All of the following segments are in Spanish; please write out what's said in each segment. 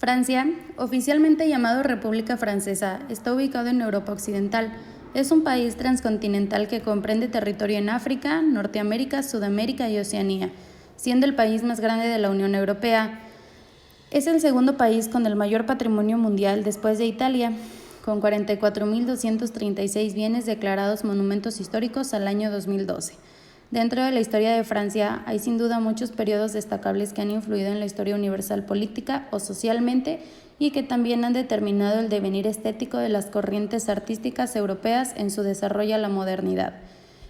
Francia, oficialmente llamado República Francesa, está ubicado en Europa Occidental. Es un país transcontinental que comprende territorio en África, Norteamérica, Sudamérica y Oceanía, siendo el país más grande de la Unión Europea. Es el segundo país con el mayor patrimonio mundial después de Italia, con 44.236 bienes declarados monumentos históricos al año 2012. Dentro de la historia de Francia hay sin duda muchos periodos destacables que han influido en la historia universal política o socialmente y que también han determinado el devenir estético de las corrientes artísticas europeas en su desarrollo a la modernidad.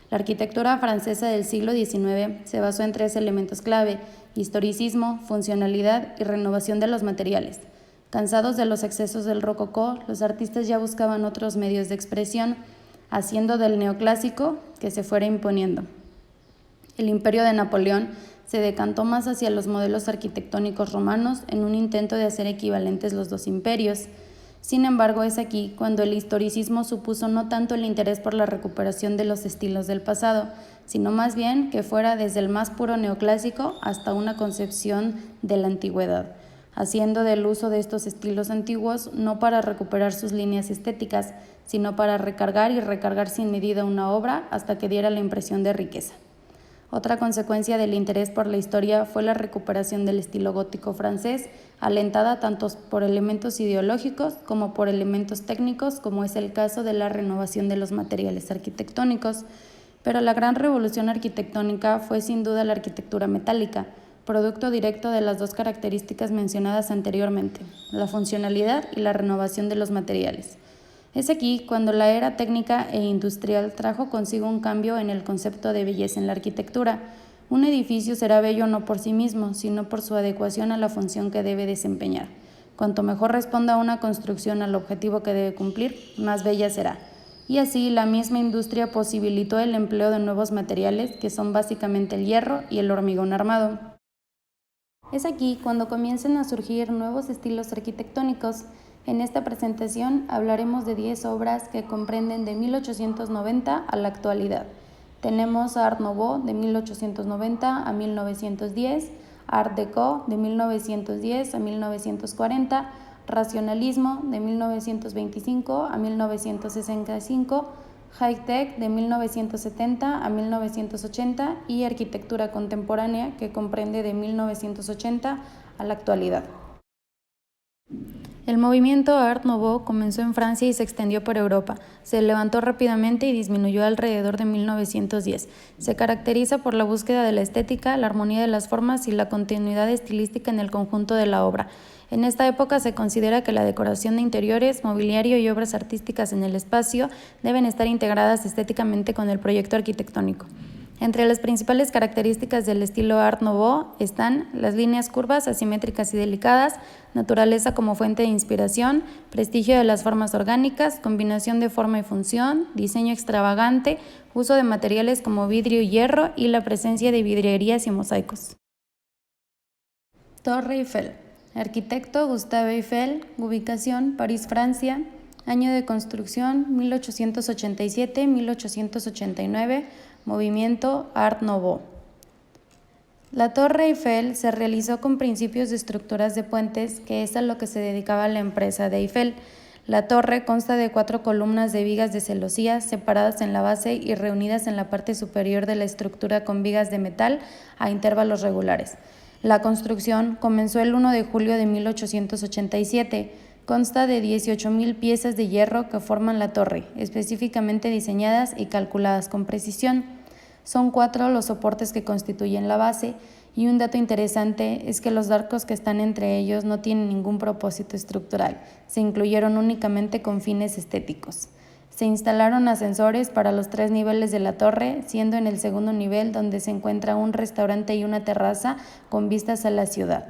La arquitectura francesa del siglo XIX se basó en 3 elementos clave: historicismo, funcionalidad y renovación de los materiales. Cansados de los excesos del rococó, los artistas ya buscaban otros medios de expresión, haciendo del neoclásico que se fuera imponiendo. El imperio de Napoleón se decantó más hacia los modelos arquitectónicos romanos en un intento de hacer equivalentes los dos imperios. Sin embargo, es aquí cuando el historicismo supuso no tanto el interés por la recuperación de los estilos del pasado, sino más bien que fuera desde el más puro neoclásico hasta una concepción de la antigüedad, haciendo del uso de estos estilos antiguos no para recuperar sus líneas estéticas, sino para recargar y recargar sin medida una obra hasta que diera la impresión de riqueza. Otra consecuencia del interés por la historia fue la recuperación del estilo gótico francés, alentada tanto por elementos ideológicos como por elementos técnicos, como es el caso de la renovación de los materiales arquitectónicos. Pero la gran revolución arquitectónica fue sin duda la arquitectura metálica, producto directo de las dos características mencionadas anteriormente, la funcionalidad y la renovación de los materiales. Es aquí cuando la era técnica e industrial trajo consigo un cambio en el concepto de belleza en la arquitectura. Un edificio será bello no por sí mismo, sino por su adecuación a la función que debe desempeñar. Cuanto mejor responda una construcción al objetivo que debe cumplir, más bella será. Y así la misma industria posibilitó el empleo de nuevos materiales, que son básicamente el hierro y el hormigón armado. Es aquí cuando comienzan a surgir nuevos estilos arquitectónicos. En esta presentación hablaremos de 10 obras que comprenden de 1890 a la actualidad. Tenemos Art Nouveau de 1890 a 1910, Art Deco de 1910 a 1940, Racionalismo de 1925 a 1965, High Tech de 1970 a 1980 y Arquitectura Contemporánea, que comprende de 1980 a la actualidad. El movimiento Art Nouveau comenzó en Francia y se extendió por Europa. Se levantó rápidamente y disminuyó alrededor de 1910. Se caracteriza por la búsqueda de la estética, la armonía de las formas y la continuidad estilística en el conjunto de la obra. En esta época se considera que la decoración de interiores, mobiliario y obras artísticas en el espacio deben estar integradas estéticamente con el proyecto arquitectónico. Entre las principales características del estilo Art Nouveau están las líneas curvas, asimétricas y delicadas, naturaleza como fuente de inspiración, prestigio de las formas orgánicas, combinación de forma y función, diseño extravagante, uso de materiales como vidrio y hierro y la presencia de vidrierías y mosaicos. Torre Eiffel. Arquitecto Gustave Eiffel, ubicación París, Francia, año de construcción 1887-1889, movimiento Art Nouveau. La Torre Eiffel se realizó con principios de estructuras de puentes, que es a lo que se dedicaba la empresa de Eiffel. La torre consta de 4 columnas de vigas de celosía separadas en la base y reunidas en la parte superior de la estructura con vigas de metal a intervalos regulares. La construcción comenzó el 1 de julio de 1887. Consta de 18.000 piezas de hierro que forman la torre, específicamente diseñadas y calculadas con precisión. Son 4 los soportes que constituyen la base, y un dato interesante es que los arcos que están entre ellos no tienen ningún propósito estructural, se incluyeron únicamente con fines estéticos. Se instalaron ascensores para los 3 niveles de la torre, siendo en el segundo nivel donde se encuentra un restaurante y una terraza con vistas a la ciudad.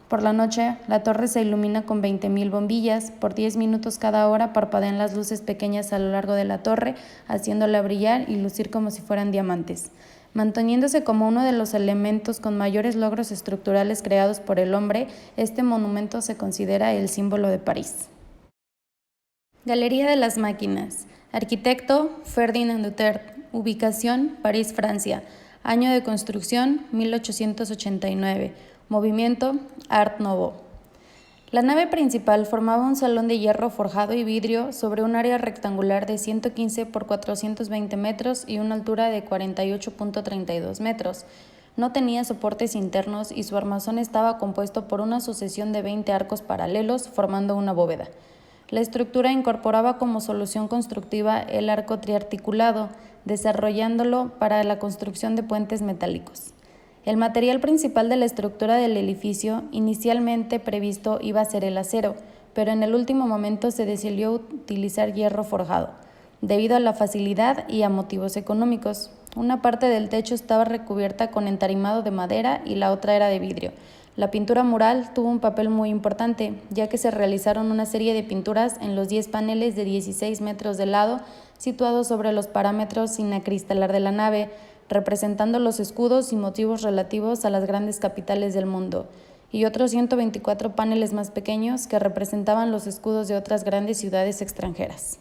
Por la noche, la torre se ilumina con 20.000 bombillas. Por 10 minutos cada hora parpadean las luces pequeñas a lo largo de la torre, haciéndola brillar y lucir como si fueran diamantes. Manteniéndose como uno de los elementos con mayores logros estructurales creados por el hombre, este monumento se considera el símbolo de París. Galería de las Máquinas. Arquitecto Ferdinand Dutert. Ubicación París, Francia. Año de construcción 1889. Movimiento Art Nouveau. La nave principal formaba un salón de hierro forjado y vidrio sobre un área rectangular de 115 por 420 metros y una altura de 48.32 metros. No tenía soportes internos y su armazón estaba compuesto por una sucesión de 20 arcos paralelos formando una bóveda. La estructura incorporaba como solución constructiva el arco triarticulado, desarrollándolo para la construcción de puentes metálicos. El material principal de la estructura del edificio, inicialmente previsto, iba a ser el acero, pero en el último momento se decidió utilizar hierro forjado, debido a la facilidad y a motivos económicos. Una parte del techo estaba recubierta con entarimado de madera y la otra era de vidrio. La pintura mural tuvo un papel muy importante, ya que se realizaron una serie de pinturas en los 10 paneles de 16 metros de lado, situados sobre los parámetros sin acristalar de la nave, representando los escudos y motivos relativos a las grandes capitales del mundo, y otros 124 paneles más pequeños que representaban los escudos de otras grandes ciudades extranjeras.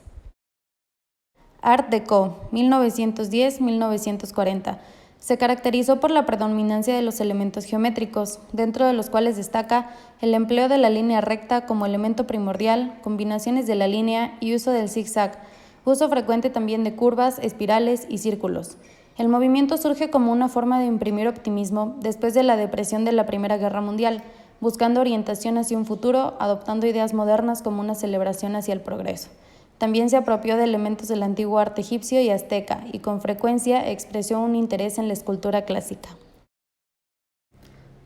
Art Deco, 1910-1940. Se caracterizó por la predominancia de los elementos geométricos, dentro de los cuales destaca el empleo de la línea recta como elemento primordial, combinaciones de la línea y uso del zigzag, uso frecuente también de curvas, espirales y círculos. El movimiento surge como una forma de imprimir optimismo después de la depresión de la Primera Guerra Mundial, buscando orientación hacia un futuro, adoptando ideas modernas como una celebración hacia el progreso. También se apropió de elementos del antiguo arte egipcio y azteca y con frecuencia expresó un interés en la escultura clásica.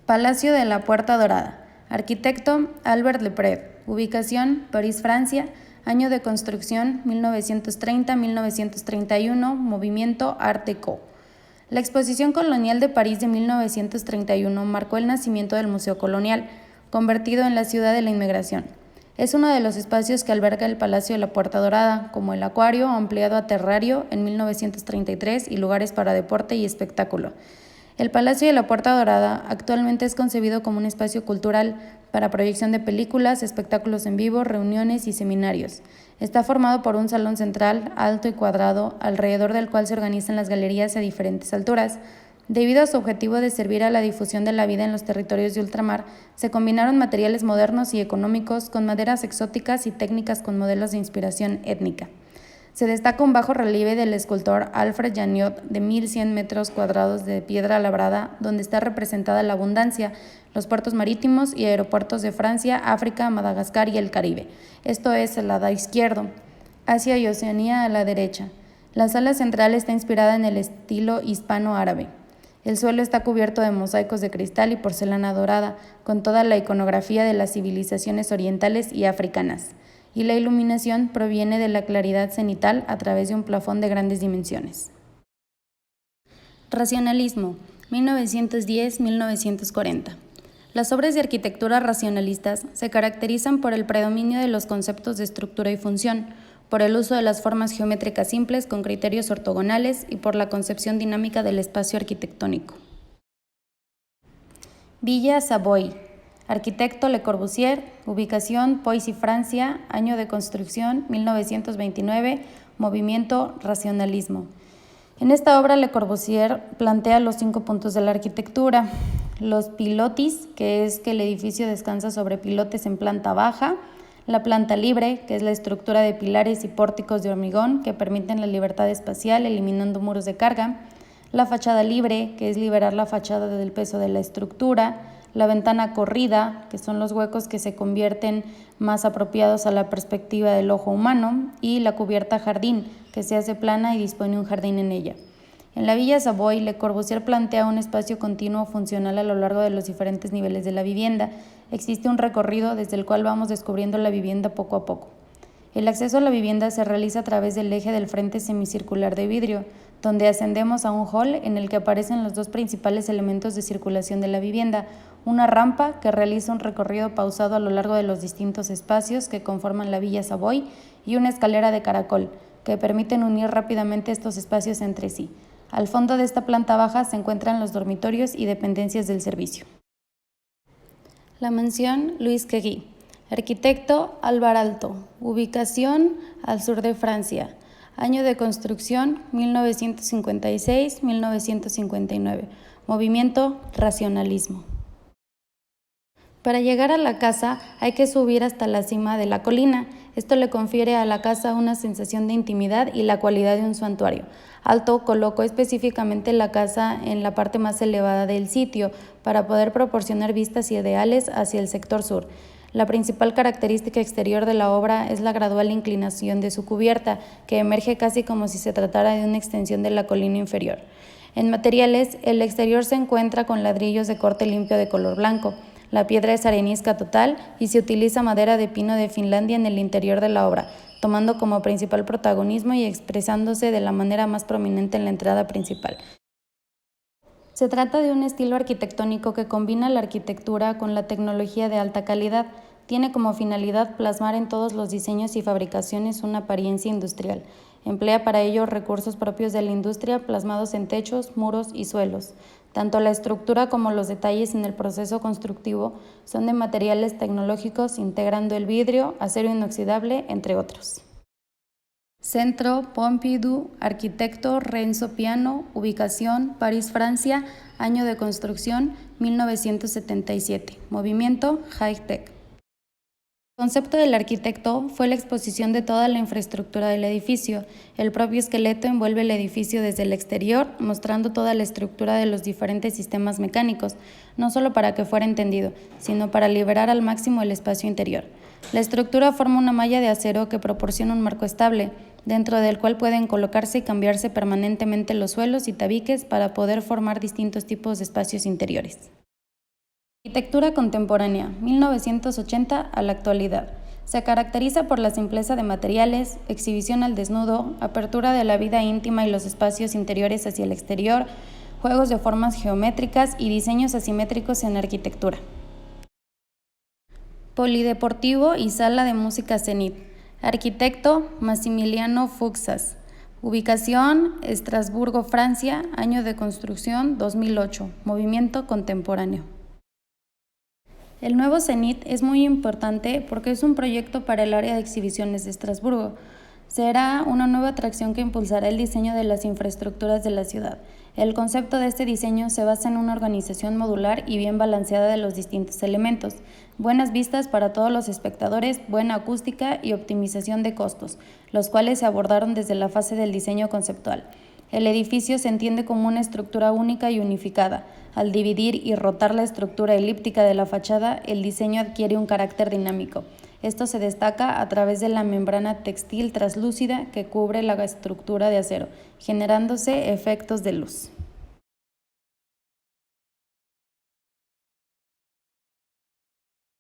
Palacio de la Puerta Dorada. Arquitecto Albert Lepret. Ubicación París, Francia. Año de construcción 1930-1931, movimiento Art Deco. La Exposición Colonial de París de 1931 marcó el nacimiento del Museo Colonial, convertido en la ciudad de la inmigración. Es uno de los espacios que alberga el Palacio de la Puerta Dorada, como el Acuario, ampliado a terrario en 1933 y lugares para deporte y espectáculo. El Palacio de la Puerta Dorada actualmente es concebido como un espacio cultural para proyección de películas, espectáculos en vivo, reuniones y seminarios. Está formado por un salón central, alto y cuadrado, alrededor del cual se organizan las galerías a diferentes alturas. Debido a su objetivo de servir a la difusión de la vida en los territorios de ultramar, se combinaron materiales modernos y económicos con maderas exóticas y técnicas con modelos de inspiración étnica. Se destaca un bajo relieve del escultor Alfred Janiot de 1.100 metros cuadrados de piedra labrada, donde está representada la abundancia, los puertos marítimos y aeropuertos de Francia, África, Madagascar y el Caribe. Esto es el lado izquierdo. Asia y Oceanía a la derecha. La sala central está inspirada en el estilo hispano-árabe. El suelo está cubierto de mosaicos de cristal y porcelana dorada, con toda la iconografía de las civilizaciones orientales y africanas. Y la iluminación proviene de la claridad cenital a través de un plafón de grandes dimensiones. Racionalismo, 1910-1940. Las obras de arquitectura racionalistas se caracterizan por el predominio de los conceptos de estructura y función, por el uso de las formas geométricas simples con criterios ortogonales y por la concepción dinámica del espacio arquitectónico. Villa Savoy. Arquitecto Le Corbusier, ubicación Poissy, Francia, año de construcción 1929, movimiento racionalismo. En esta obra Le Corbusier plantea los 5 puntos de la arquitectura: los pilotis, que es que el edificio descansa sobre pilotes en planta baja; la planta libre, que es la estructura de pilares y pórticos de hormigón que permiten la libertad espacial eliminando muros de carga; la fachada libre, que es liberar la fachada del peso de la estructura; la ventana corrida, que son los huecos que se convierten más apropiados a la perspectiva del ojo humano; y la cubierta jardín, que se hace plana y dispone un jardín en ella. En la Villa Savoy, Le Corbusier plantea un espacio continuo funcional a lo largo de los diferentes niveles de la vivienda. Existe un recorrido desde el cual vamos descubriendo la vivienda poco a poco. El acceso a la vivienda se realiza a través del eje del frente semicircular de vidrio, donde ascendemos a un hall en el que aparecen los 2 principales elementos de circulación de la vivienda: una rampa que realiza un recorrido pausado a lo largo de los distintos espacios que conforman la Villa Savoy y una escalera de caracol que permiten unir rápidamente estos espacios entre sí. Al fondo de esta planta baja se encuentran los dormitorios y dependencias del servicio. La mansión Louis Quéry. Arquitecto Alvar Aalto. Ubicación al sur de Francia. Año de construcción 1956-1959. Movimiento racionalismo. Para llegar a la casa hay que subir hasta la cima de la colina. Esto le confiere a la casa una sensación de intimidad y la cualidad de un santuario. Aalto colocó específicamente la casa en la parte más elevada del sitio para poder proporcionar vistas ideales hacia el sector sur. La principal característica exterior de la obra es la gradual inclinación de su cubierta, que emerge casi como si se tratara de una extensión de la colina inferior. En materiales, el exterior se encuentra con ladrillos de corte limpio de color blanco. La piedra es arenisca total y se utiliza madera de pino de Finlandia en el interior de la obra, tomando como principal protagonismo y expresándose de la manera más prominente en la entrada principal. Se trata de un estilo arquitectónico que combina la arquitectura con la tecnología de alta calidad. Tiene como finalidad plasmar en todos los diseños y fabricaciones una apariencia industrial. Emplea para ello recursos propios de la industria plasmados en techos, muros y suelos. Tanto la estructura como los detalles en el proceso constructivo son de materiales tecnológicos, integrando el vidrio, acero inoxidable, entre otros. Centro Pompidou, arquitecto Renzo Piano, ubicación París, Francia, año de construcción 1977, movimiento High-Tech. El concepto del arquitecto fue la exposición de toda la infraestructura del edificio. El propio esqueleto envuelve el edificio desde el exterior, mostrando toda la estructura de los diferentes sistemas mecánicos, no solo para que fuera entendido, sino para liberar al máximo el espacio interior. La estructura forma una malla de acero que proporciona un marco estable, dentro del cual pueden colocarse y cambiarse permanentemente los suelos y tabiques para poder formar distintos tipos de espacios interiores. Arquitectura contemporánea, 1980 a la actualidad. Se caracteriza por la simpleza de materiales, exhibición al desnudo, apertura de la vida íntima y los espacios interiores hacia el exterior, juegos de formas geométricas y diseños asimétricos en arquitectura. Polideportivo y sala de música Zenit. Arquitecto Massimiliano Fuxas. Ubicación Estrasburgo, Francia, año de construcción 2008, movimiento contemporáneo. El nuevo Zenit es muy importante porque es un proyecto para el área de exhibiciones de Estrasburgo. Será una nueva atracción que impulsará el diseño de las infraestructuras de la ciudad. El concepto de este diseño se basa en una organización modular y bien balanceada de los distintos elementos, buenas vistas para todos los espectadores, buena acústica y optimización de costos, los cuales se abordaron desde la fase del diseño conceptual. El edificio se entiende como una estructura única y unificada. Al dividir y rotar la estructura elíptica de la fachada, el diseño adquiere un carácter dinámico. Esto se destaca a través de la membrana textil translúcida que cubre la estructura de acero, generándose efectos de luz.